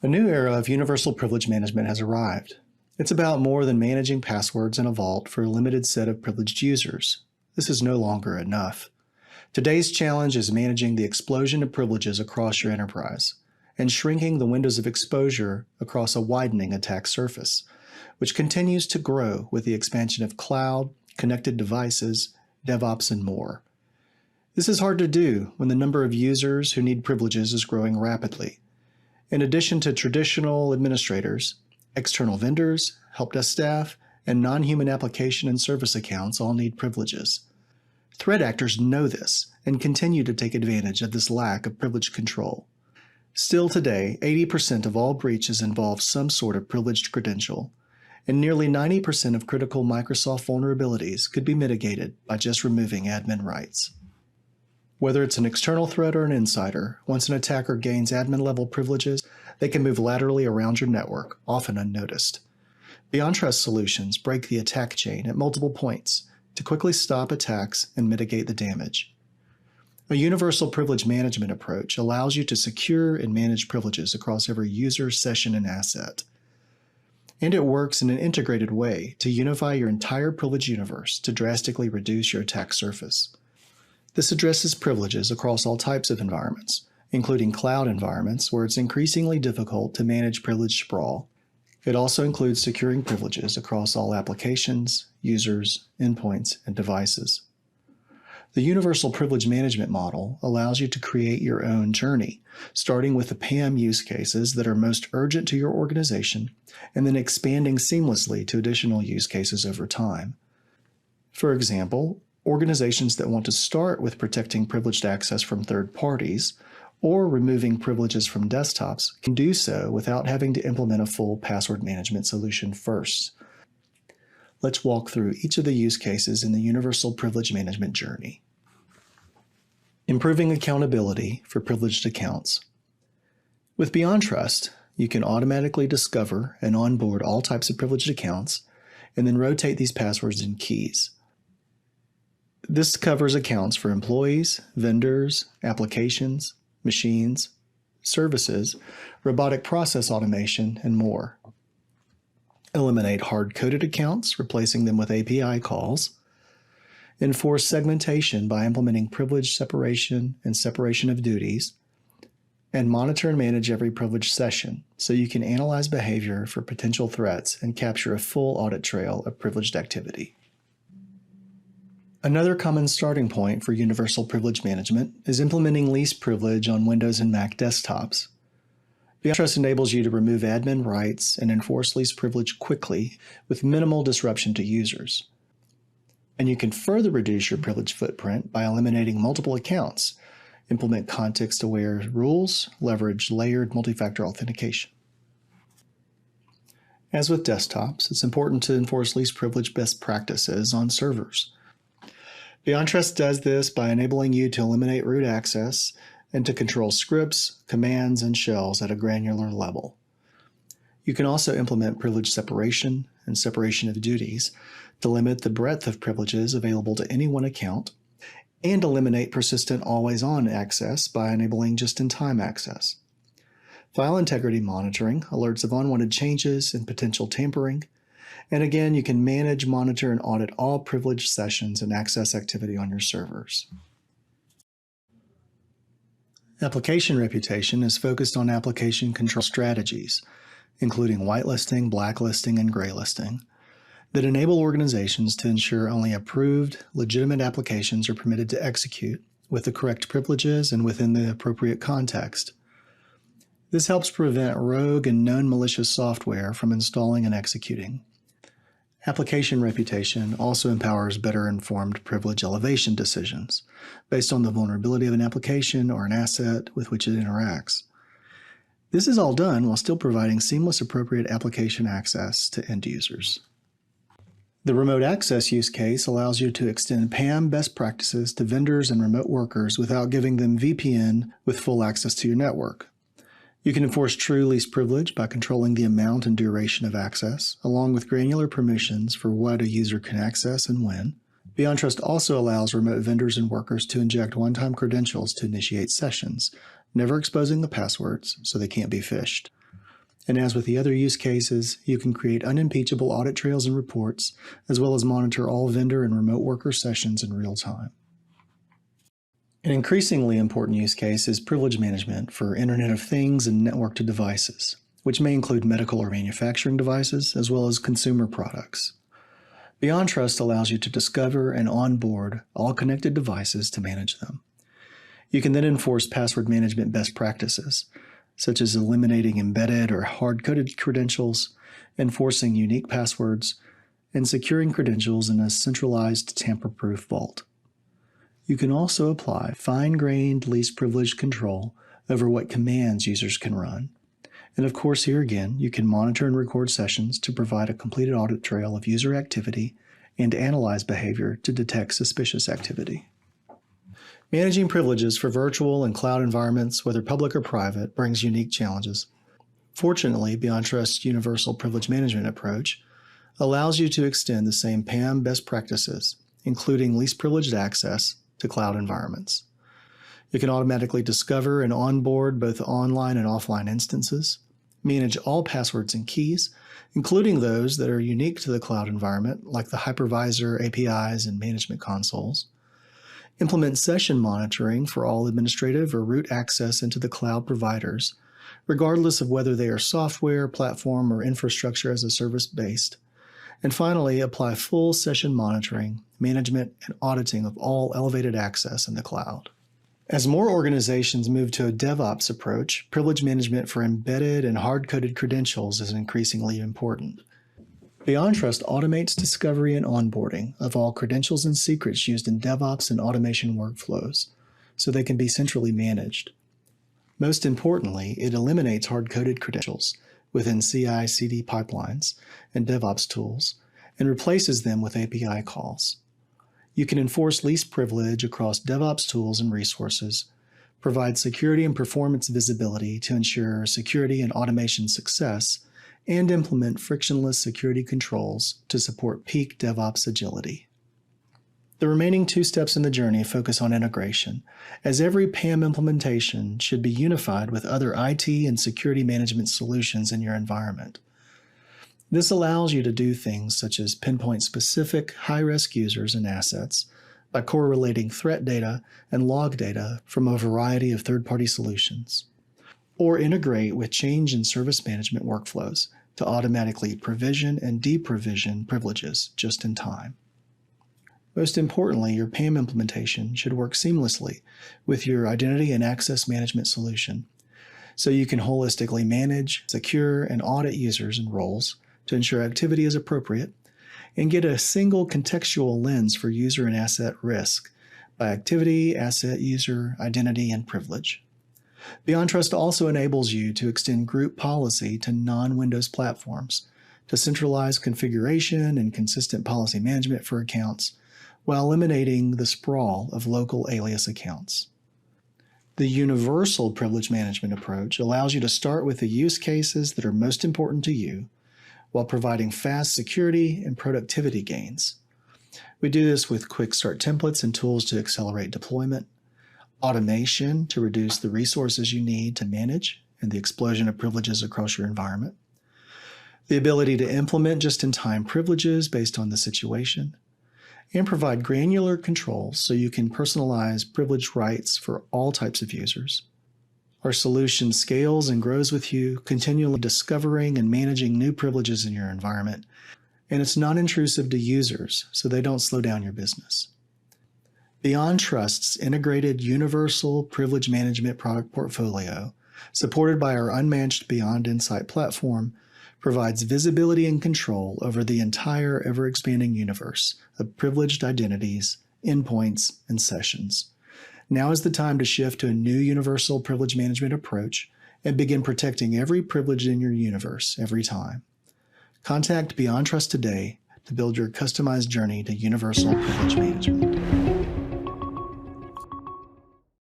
new era of universal privilege management has arrived. It's about more than managing passwords in a vault for a limited set of privileged users. This is no longer enough. Today's challenge is managing the explosion of privileges across your enterprise and shrinking the windows of exposure across a widening attack surface, which continues to grow with the expansion of cloud, connected devices, DevOps, and more. This is hard to do when the number of users who need privileges is growing rapidly. In addition to traditional administrators, external vendors, help desk staff, and non-human application and service accounts all need privileges. Threat actors know this and continue to take advantage of this lack of privilege control. Still today, 80% of all breaches involve some sort of privileged credential, and nearly 90% of critical Microsoft vulnerabilities could be mitigated by just removing admin rights. Whether it's an external threat or an insider, once an attacker gains admin-level privileges, they can move laterally around your network, often unnoticed. BeyondTrust solutions break the attack chain at multiple points to quickly stop attacks and mitigate the damage. A universal privilege management approach allows you to secure and manage privileges across every user, session, and asset. And it works in an integrated way to unify your entire privilege universe to drastically reduce your attack surface. This addresses privileges across all types of environments, including cloud environments where it's increasingly difficult to manage privilege sprawl. It also includes securing privileges across all applications, users, endpoints, and devices. The Universal Privilege Management model allows you to create your own journey, starting with the PAM use cases that are most urgent to your organization, and then expanding seamlessly to additional use cases over time. For example, organizations that want to start with protecting privileged access from third parties or removing privileges from desktops can do so without having to implement a full password management solution first. Let's walk through each of the use cases in the Universal Privilege Management journey. Improving accountability for privileged accounts. With BeyondTrust, you can automatically discover and onboard all types of privileged accounts and then rotate these passwords and keys. This covers accounts for employees, vendors, applications, machines, services, robotic process automation, and more. Eliminate hard-coded accounts, replacing them with API calls. Enforce segmentation by implementing privilege separation and separation of duties. And monitor and manage every privileged session so you can analyze behavior for potential threats and capture a full audit trail of privileged activity. Another common starting point for universal privilege management is implementing least privilege on Windows and Mac desktops. BeyondTrust enables you to remove admin rights and enforce least privilege quickly with minimal disruption to users. And you can further reduce your privilege footprint by eliminating multiple accounts, implement context-aware rules, leverage layered multi-factor authentication. As with desktops, it's important to enforce least privilege best practices on servers. BeyondTrust does this by enabling you to eliminate root access and to control scripts, commands, and shells at a granular level. You can also implement privilege separation and separation of duties to limit the breadth of privileges available to any one account and eliminate persistent always-on access by enabling just-in-time access. File integrity monitoring alerts of unwanted changes and potential tampering. And again, you can manage, monitor, and audit all privileged sessions and access activity on your servers. Application reputation is focused on application control strategies, including whitelisting, blacklisting, and graylisting, that enable organizations to ensure only approved, legitimate applications are permitted to execute with the correct privileges and within the appropriate context. This helps prevent rogue and known malicious software from installing and executing. Application reputation also empowers better informed privilege elevation decisions based on the vulnerability of an application or an asset with which it interacts. This is all done while still providing seamless appropriate application access to end users. The remote access use case allows you to extend PAM best practices to vendors and remote workers without giving them VPN with full access to your network. You can enforce true least privilege by controlling the amount and duration of access, along with granular permissions for what a user can access and when. BeyondTrust also allows remote vendors and workers to inject one-time credentials to initiate sessions, never exposing the passwords so they can't be phished. And as with the other use cases, you can create unimpeachable audit trails and reports, as well as monitor all vendor and remote worker sessions in real time. An increasingly important use case is privilege management for Internet of Things and networked devices, which may include medical or manufacturing devices, as well as consumer products. BeyondTrust allows you to discover and onboard all connected devices to manage them. You can then enforce password management best practices, such as eliminating embedded or hard-coded credentials, enforcing unique passwords, and securing credentials in a centralized tamper-proof vault. You can also apply fine-grained least privilege control over what commands users can run. And of course, here again, you can monitor and record sessions to provide a completed audit trail of user activity and analyze behavior to detect suspicious activity. Managing privileges for virtual and cloud environments, whether public or private, brings unique challenges. Fortunately, BeyondTrust's universal privilege management approach allows you to extend the same PAM best practices, including least privileged access, to cloud environments. You can automatically discover and onboard both online and offline instances, manage all passwords and keys, including those that are unique to the cloud environment, like the hypervisor, APIs, and management consoles, implement session monitoring for all administrative or root access into the cloud providers, regardless of whether they are software, platform, or infrastructure as a service based. And finally, apply full session monitoring, management, and auditing of all elevated access in the cloud. As more organizations move to a DevOps approach, privilege management for embedded and hard-coded credentials is increasingly important. BeyondTrust automates discovery and onboarding of all credentials and secrets used in DevOps and automation workflows, so they can be centrally managed. Most importantly, it eliminates hard-coded credentials within CI/CD pipelines and DevOps tools and replaces them with API calls. You can enforce least privilege across DevOps tools and resources, provide security and performance visibility to ensure security and automation success, and implement frictionless security controls to support peak DevOps agility. The remaining 2 steps in the journey focus on integration, as every PAM implementation should be unified with other IT and security management solutions in your environment. This allows you to do things such as pinpoint specific high-risk users and assets by correlating threat data and log data from a variety of third-party solutions, or integrate with change and service management workflows to automatically provision and deprovision privileges just in time. Most importantly, your PAM implementation should work seamlessly with your identity and access management solution, so you can holistically manage, secure, and audit users and roles to ensure activity is appropriate, and get a single contextual lens for user and asset risk by activity, asset, user, identity, and privilege. BeyondTrust also enables you to extend group policy to non-Windows platforms to centralize configuration and consistent policy management for accounts while eliminating the sprawl of local alias accounts. The universal privilege management approach allows you to start with the use cases that are most important to you while providing fast security and productivity gains. We do this with quick start templates and tools to accelerate deployment, automation to reduce the resources you need to manage and the explosion of privileges across your environment, the ability to implement just-in-time privileges based on the situation, and provide granular controls so you can personalize privilege rights for all types of users. Our solution scales and grows with you, continually discovering and managing new privileges in your environment, and it's non-intrusive to users, so they don't slow down your business. BeyondTrust's integrated universal privilege management product portfolio, supported by our unmatched Beyond Insight platform, provides visibility and control over the entire ever-expanding universe of privileged identities, endpoints, and sessions. Now is the time to shift to a new universal privilege management approach and begin protecting every privilege in your universe every time. Contact BeyondTrust today to build your customized journey to universal privilege management.